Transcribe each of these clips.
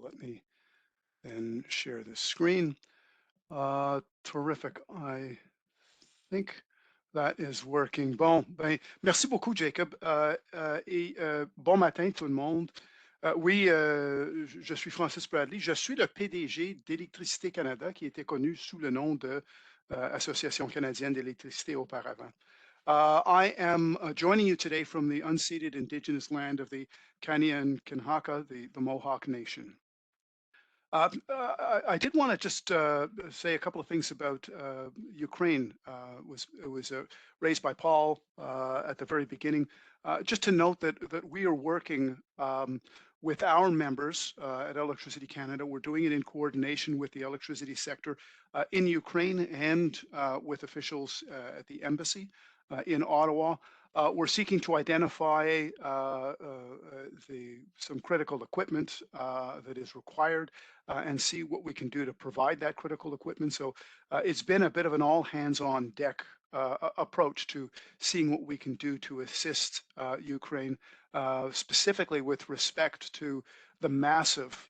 let me then share the screen. Terrific. I think that is working. Bon, ben, merci beaucoup, Jacob. Bon matin, tout le monde. Oui, je suis Francis Bradley. Je suis le PDG d'Électricité Canada, qui était connu sous le nom de Association canadienne d'électricité auparavant. I am joining you today from the unceded indigenous land of the Kanien'kehá:ka and Kanhaka, the Mohawk Nation. I did want to just say a couple of things about Ukraine. It was raised by Paul at the very beginning. Just to note that we are working with our members at Electricity Canada. We're doing it in coordination with the electricity sector in Ukraine and with officials at the embassy in Ottawa. We're seeking to identify some critical equipment that is required and see what we can do to provide that critical equipment. So it's been a bit of an all hands on deck approach to seeing what we can do to assist Ukraine, specifically with respect to the massive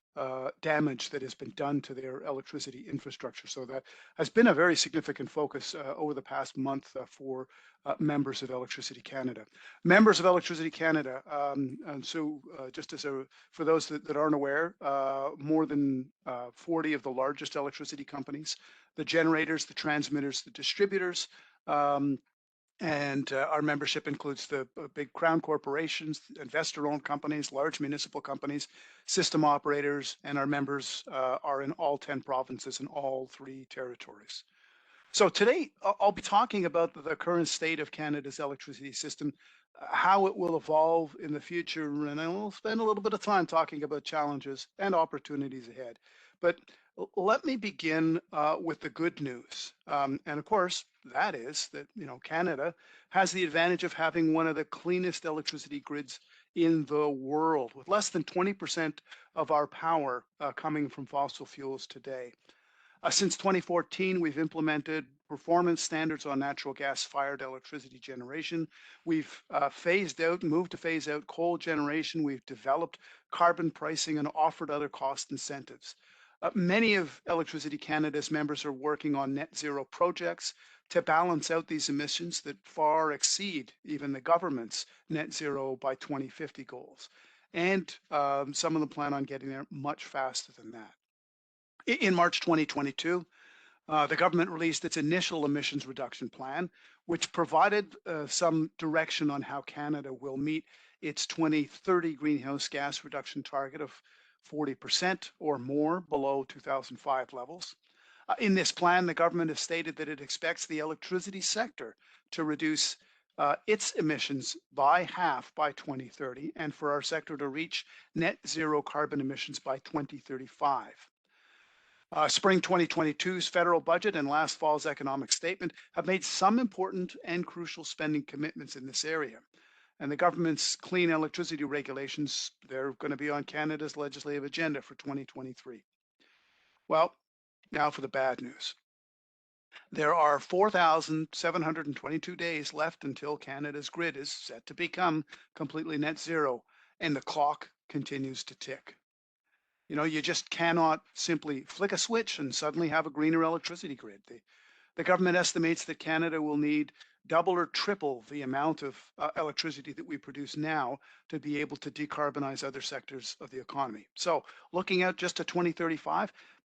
damage that has been done to their electricity infrastructure. So that has been a very significant focus over the past month for members of Electricity Canada. Members of Electricity Canada, and so just as for those that aren't aware, more than 40 of the largest electricity companies, the generators, the transmitters, the distributors, um, and our membership includes the big crown corporations, investor-owned companies, large municipal companies, system operators, and our members are in all 10 provinces and all three territories. So today I'll be talking about the current state of Canada's electricity system, how it will evolve in the future, and I will spend a little bit of time talking about challenges and opportunities ahead. But let me begin with the good news. And of course, that is that Canada has the advantage of having one of the cleanest electricity grids in the world, with less than 20% of our power coming from fossil fuels today. Since 2014, we've implemented performance standards on natural gas-fired electricity generation. We've moved to phase out coal generation. We've developed carbon pricing and offered other cost incentives. Many of Electricity Canada's members are working on net zero projects to balance out these emissions that far exceed even the government's net zero by 2050 goals. And some of them plan on getting there much faster than that. In March 2022, the government released its initial emissions reduction plan, which provided some direction on how Canada will meet its 2030 greenhouse gas reduction target of 40% or more below 2005 levels. In this plan, the government has stated that it expects the electricity sector to reduce its emissions by half by 2030 and for our sector to reach net zero carbon emissions by 2035. Spring 2022's federal budget and last fall's economic statement have made some important and crucial spending commitments in this area. And the government's clean electricity regulations, they're going to be on Canada's legislative agenda for 2023. Well, now for the bad news. There are 4,722 days left until Canada's grid is set to become completely net zero, and the clock continues to tick. You just cannot simply flick a switch and suddenly have a greener electricity grid. The government estimates that Canada will need double or triple the amount of electricity that we produce now to be able to decarbonize other sectors of the economy. So looking out just to 2035,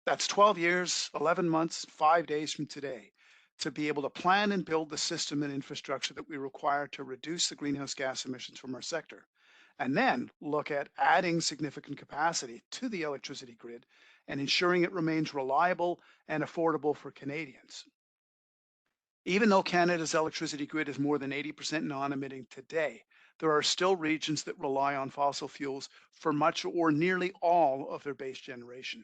that's 12 years, 11 months, 5 days from today to be able to plan and build the system and infrastructure that we require to reduce the greenhouse gas emissions from our sector, and then look at adding significant capacity to the electricity grid and ensuring it remains reliable and affordable for Canadians. Even though Canada's electricity grid is more than 80% non-emitting today, there are still regions that rely on fossil fuels for much or nearly all of their base generation.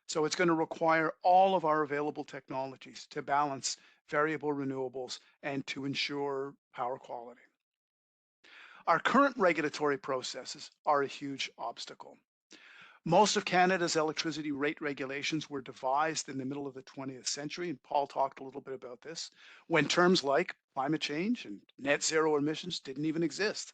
So it's going to require all of our available technologies to balance variable renewables and to ensure power quality. Our current regulatory processes are a huge obstacle. Most of Canada's electricity rate regulations were devised in the middle of the 20th century, and Paul talked a little bit about this, when terms like climate change and net zero emissions didn't even exist.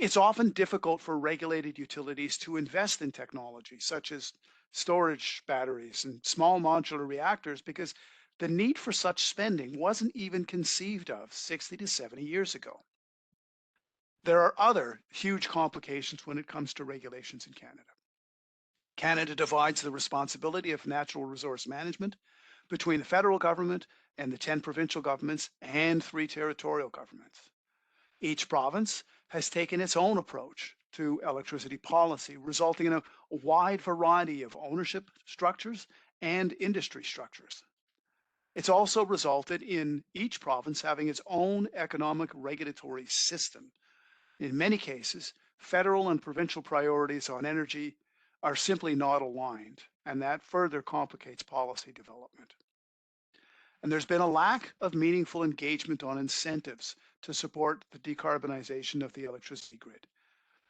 It's often difficult for regulated utilities to invest in technology such as storage batteries and small modular reactors because the need for such spending wasn't even conceived of 60 to 70 years ago. There are other huge complications when it comes to regulations in Canada. Canada divides the responsibility of natural resource management between the federal government and the 10 provincial governments and 3 territorial governments. Each province has taken its own approach to electricity policy, resulting in a wide variety of ownership structures and industry structures. It's also resulted in each province having its own economic regulatory system. In many cases, federal and provincial priorities on energy are simply not aligned, and that further complicates policy development. And there's been a lack of meaningful engagement on incentives to support the decarbonization of the electricity grid.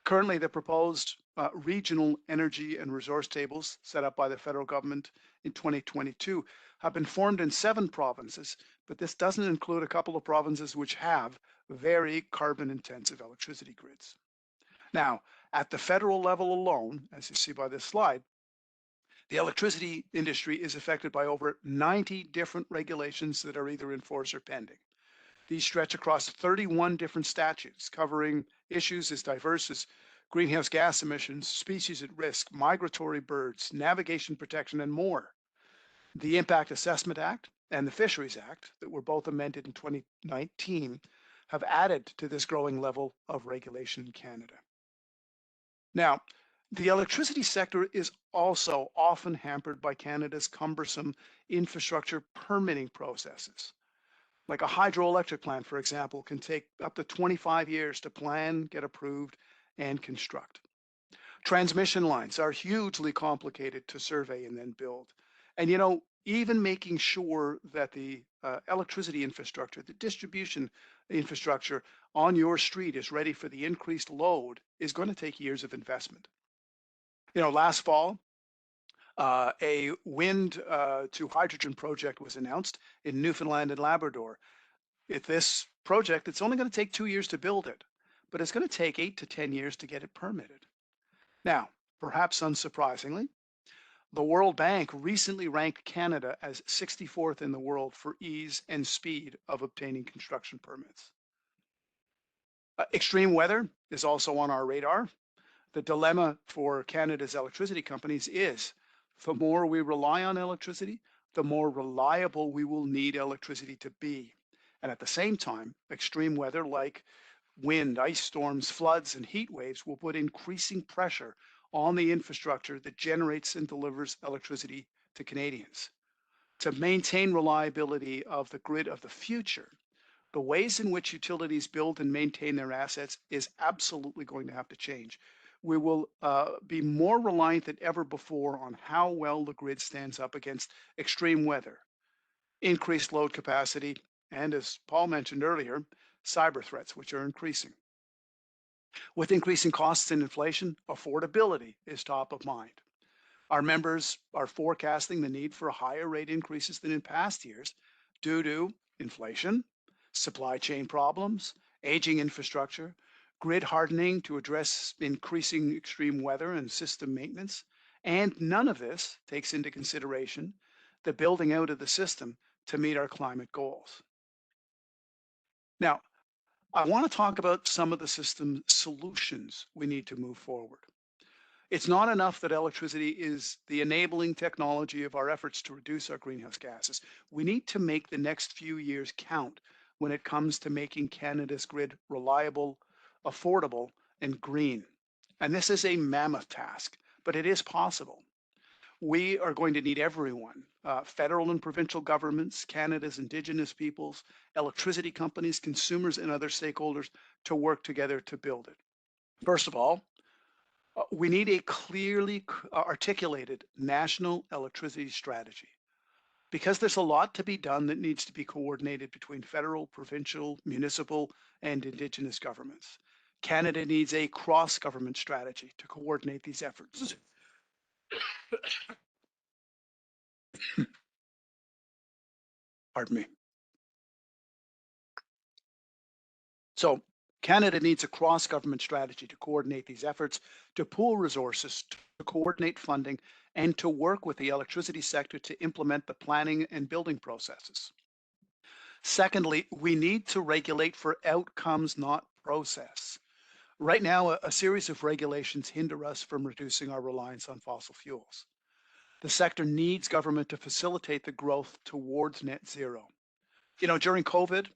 Currently, the proposed regional energy and resource tables set up by the federal government in 2022 have been formed in 7 provinces, but this doesn't include a couple of provinces which have very carbon intensive electricity grids. Now, at the federal level alone, as you see by this slide, the electricity industry is affected by over 90 different regulations that are either in force or pending. These stretch across 31 different statutes covering issues as diverse as greenhouse gas emissions, species at risk, migratory birds, navigation protection, and more. The Impact Assessment Act and the Fisheries Act, that were both amended in 2019, have added to this growing level of regulation in Canada. Now, the electricity sector is also often hampered by Canada's cumbersome infrastructure permitting processes. Like a hydroelectric plant, for example, can take up to 25 years to plan, get approved, and construct. Transmission lines are hugely complicated to survey and then build. And even making sure that the electricity infrastructure, the distribution infrastructure on your street is ready for the increased load is going to take years of investment. Last fall, a wind to hydrogen project was announced in Newfoundland and Labrador. If this project, it's only going to take 2 years to build it, but it's going to take 8 to 10 years to get it permitted. Now, perhaps unsurprisingly, the World Bank recently ranked Canada as 64th in the world for ease and speed of obtaining construction permits. Extreme weather is also on our radar. The dilemma for Canada's electricity companies is the more we rely on electricity, the more reliable we will need electricity to be. And at the same time, extreme weather like wind, ice storms, floods, and heat waves will put increasing pressure on the infrastructure that generates and delivers electricity to Canadians. To maintain reliability of the grid of the future, the ways in which utilities build and maintain their assets is absolutely going to have to change. We will be more reliant than ever before on how well the grid stands up against extreme weather, increased load capacity, and as Paul mentioned earlier, cyber threats, which are increasing. With increasing costs and inflation, affordability is top of mind. Our members are forecasting the need for higher rate increases than in past years due to inflation, supply chain problems, aging infrastructure, grid hardening to address increasing extreme weather and system maintenance. And none of this takes into consideration the building out of the system to meet our climate goals. Now, I want to talk about some of the system solutions we need to move forward. It's not enough that electricity is the enabling technology of our efforts to reduce our greenhouse gases. We need to make the next few years count when it comes to making Canada's grid reliable, affordable, and green. And this is a mammoth task, but it is possible. We are going to need everyone, federal and provincial governments, Canada's Indigenous peoples, electricity companies, consumers, and other stakeholders to work together to build it. First of all, we need a clearly articulated national electricity strategy because there's a lot to be done that needs to be coordinated between federal, provincial, municipal, and Indigenous governments. Canada needs a cross-government strategy to coordinate these efforts. Pardon me. So Canada needs a cross government strategy to coordinate these efforts, to pool resources, to coordinate funding, and to work with the electricity sector to implement the planning and building processes. Secondly, we need to regulate for outcomes, not process. Right now, a series of regulations hinder us from reducing our reliance on fossil fuels. The sector needs government to facilitate the growth towards net zero. During COVID,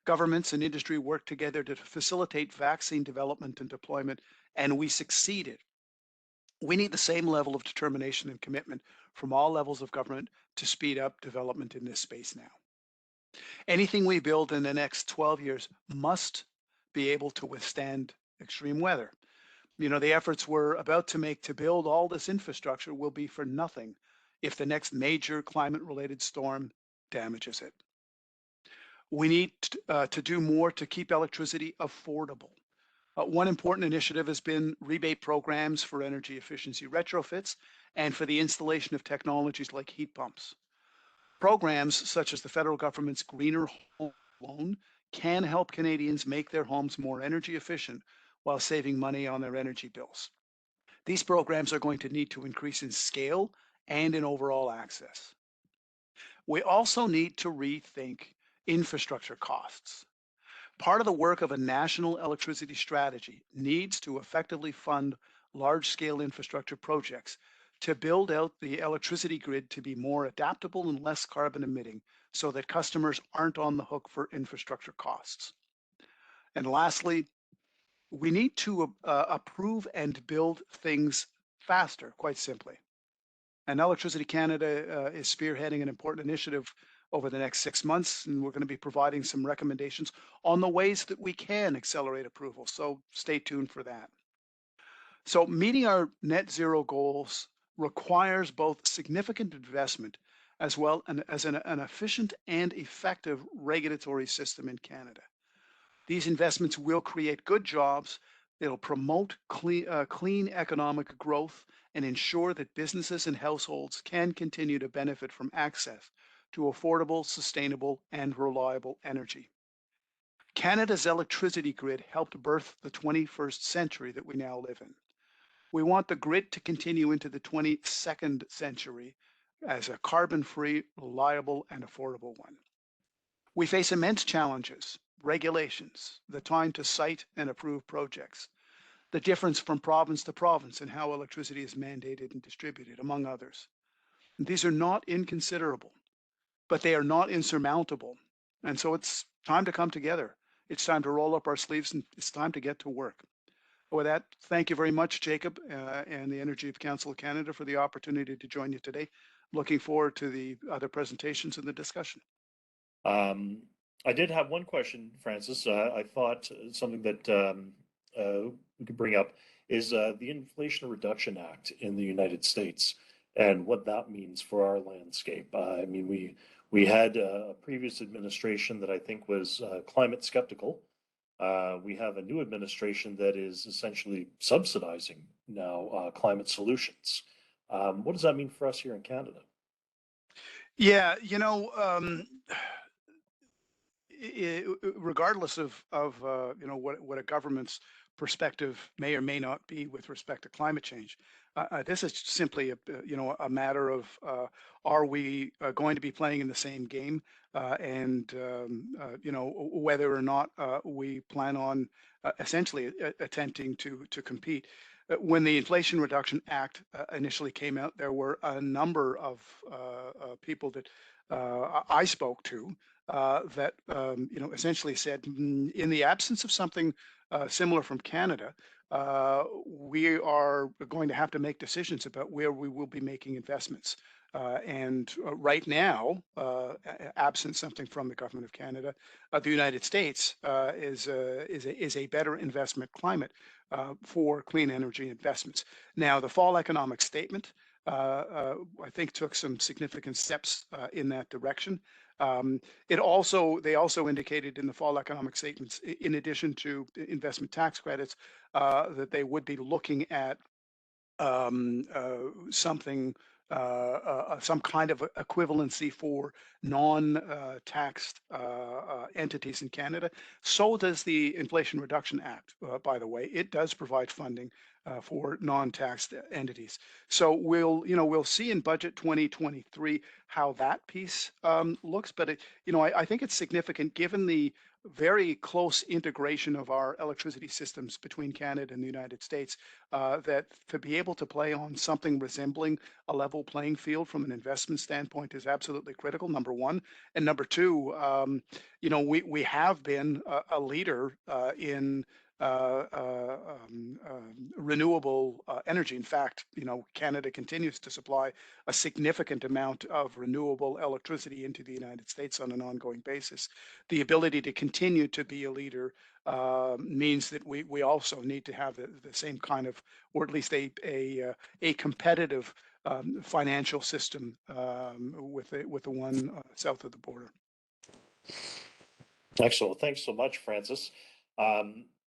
governments and industry worked together to facilitate vaccine development and deployment, and we succeeded. We need the same level of determination and commitment from all levels of government to speed up development in this space now. Anything we build in the next 12 years must be able to withstand extreme weather. The efforts we're about to make to build all this infrastructure will be for nothing if the next major climate related storm damages it. We need to do more to keep electricity affordable. One important initiative has been rebate programs for energy efficiency retrofits and for the installation of technologies like heat pumps. Programs such as the federal government's Greener Home Loan can help Canadians make their homes more energy efficient while saving money on their energy bills. These programs are going to need to increase in scale and in overall access. We also need to rethink infrastructure costs. Part of the work of a national electricity strategy needs to effectively fund large scale infrastructure projects to build out the electricity grid to be more adaptable and less carbon emitting so that customers aren't on the hook for infrastructure costs. And lastly, we need to approve and build things faster, quite simply. And Electricity Canada is spearheading an important initiative over the next 6 months, and we're going to be providing some recommendations on the ways that we can accelerate approval. So stay tuned for that. So meeting our net zero goals requires both significant investment as well as an efficient and effective regulatory system in Canada. These investments will create good jobs. It'll promote clean economic growth and ensure that businesses and households can continue to benefit from access to affordable, sustainable, and reliable energy. Canada's electricity grid helped birth the 21st century that we now live in. We want the grid to continue into the 22nd century as a carbon free, reliable, and affordable one. We face immense challenges, regulations, the time to site and approve projects, the difference from province to province in how electricity is mandated and distributed, among others. These are not inconsiderable, but they are not insurmountable. And so it's time to come together. It's time to roll up our sleeves and it's time to get to work. With that, thank you very much, Jacob, and the Energy Council of Canada for the opportunity to join you today. Looking forward to the other presentations and the discussion. Um, I did have one question, Francis. I thought something that we could bring up is the Inflation Reduction Act in the United States and what that means for our landscape. I mean, we had a previous administration that I think was climate skeptical. We have a new administration that is essentially subsidizing now climate solutions. What does that mean for us here in Canada? Yeah, regardless of what a government's perspective may or may not be with respect to climate change, this is simply a matter of are we going to be playing in the same game, and whether or not we plan on essentially attempting to compete. When the Inflation Reduction Act initially came out, there were a number of people that I spoke to that essentially said, in the absence of something similar from Canada, we are going to have to make decisions about where we will be making investments. And right now, absent something from the government of Canada, the United States is a better investment climate for clean energy investments. Now, the fall economic statement, I think, took some significant steps in that direction. They also indicated in the fall economic statements, in addition to investment tax credits, that they would be looking at something some kind of equivalency for non-taxed entities in Canada. So does the Inflation Reduction Act, by the way. It does provide funding for non-taxed entities. So we'll see in budget 2023 how that piece looks. But I think it's significant given the very close integration of our electricity systems between Canada and the United States, that to be able to play on something resembling a level playing field from an investment standpoint is absolutely critical, number one. And number two, we have been a leader in renewable energy. In fact, Canada continues to supply a significant amount of renewable electricity into the United States on an ongoing basis. The ability to continue to be a leader means that we also need to have the same kind of, or at least a competitive financial system with the one south of the border. Excellent. Thanks so much, Francis. Um,